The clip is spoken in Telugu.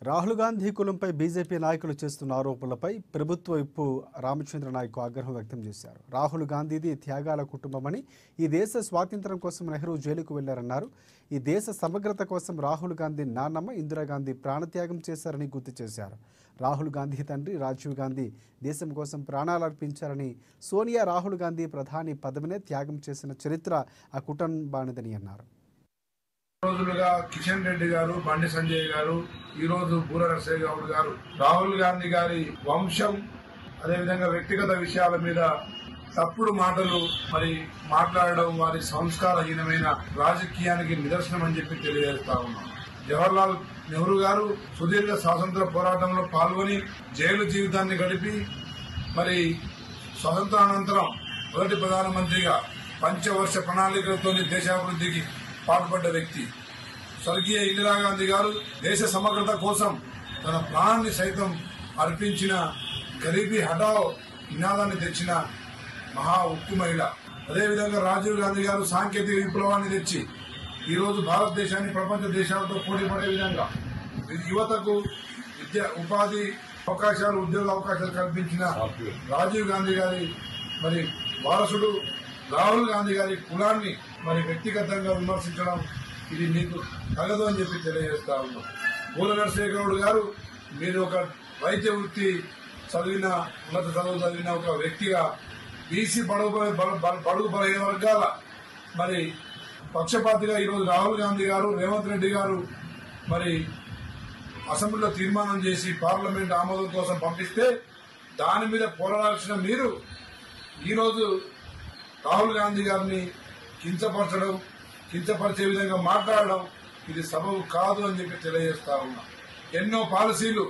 రాహుల్ గాంధీ కులంపై బీజేపీ నాయకులు చేస్తున్న ఆరోపణలపై ప్రభుత్వ విప్పు రామచంద్ర నాయక్ ఆగ్రహం వ్యక్తం చేశారు. రాహుల్ గాంధీది త్యాగాల కుటుంబమని, ఈ దేశ స్వాతంత్ర్యం కోసం నెహ్రూ జైలుకు వెళ్లారన్నారు. ఈ దేశ సమగ్రత కోసం రాహుల్ గాంధీ నాన్నమ్మ ఇందిరాగాంధీ ప్రాణత్యాగం చేశారని గుర్తు చేశారు. రాహుల్ గాంధీ తండ్రి రాజీవ్ గాంధీ దేశం కోసం ప్రాణాలర్పించారని, సోనియా రాహుల్ గాంధీ ప్రధాని పదవినే త్యాగం చేసిన చరిత్ర ఆ కుటుంబానిదని అన్నారు. రోజులుగా కిషన్ రెడ్డి గారు, బండి సంజయ్ గారు, ఈ రోజు బూర నరసయ్య గౌడ్ గారు రాహుల్ గాంధీ గారి వంశం, అదేవిధంగా వ్యక్తిగత విషయాల మీద తప్పుడు మాటలు మాట్లాడడం వారి సంస్కారహీనమైన రాజకీయానికి నిదర్శనం అని చెప్పి తెలియజేస్తా ఉన్నాం. జవహర్లాల్ నెహ్రూ గారు సుదీర్ఘ స్వాతంత్ర పోరాటంలో పాల్గొని జైలు జీవితాన్ని గడిపి స్వతంత్రానంతరం మొదటి ప్రధానమంత్రిగా పంచవర్ష ప్రణాళికలతో దేశాభివృద్ధికి పాటుపడ్డ వ్యక్తి. స్వర్గీయ ఇందిరాగాంధీ గారు దేశ సమగ్రత కోసం తన ప్రాణాన్ని సైతం అర్పించిన, గరీబీ హఠావో నినాదాన్ని తెచ్చిన మహా ఉక్కు మహిళ. అదేవిధంగా రాజీవ్ గాంధీ గారు సాంకేతిక విప్లవాన్ని తెచ్చి ఈరోజు భారతదేశాన్ని ప్రపంచ దేశాలతో పోటీపడే విధంగా యువతకు ఉపాధి అవకాశాలు, ఉద్యోగ అవకాశాలు కల్పించిన రాజీవ్ గాంధీ గారి వారసుడు రాహుల్ గాంధీ గారి కులాన్ని వ్యక్తిగతంగా విమర్శించడం ఇది మీకు తగదు అని చెప్పి తెలియజేస్తా ఉన్నాం. బూర నరసయ్య గౌడ్ గారు, మీరు ఒక వైద్య వృత్తి చదివిన, ఉన్నత చదువు చదివిన ఒక వ్యక్తిగా బీసీ బడుగు బలహీన వర్గాల పక్షపాతిగా ఈరోజు రాహుల్ గాంధీ గారు, రేవంత్ రెడ్డి గారు అసెంబ్లీలో తీర్మానం చేసి పార్లమెంట్ ఆమోదం కోసం పంపిస్తే దాని మీద పోరాడాల్సిన మీరు ఈరోజు రాహుల్ గాంధీ గారిని కించపరిచే విధంగా మాట్లాడడం ఇది సబబు కాదు అని చెప్పి తెలియజేస్తా ఉన్నా. ఎన్నో పాలసీలు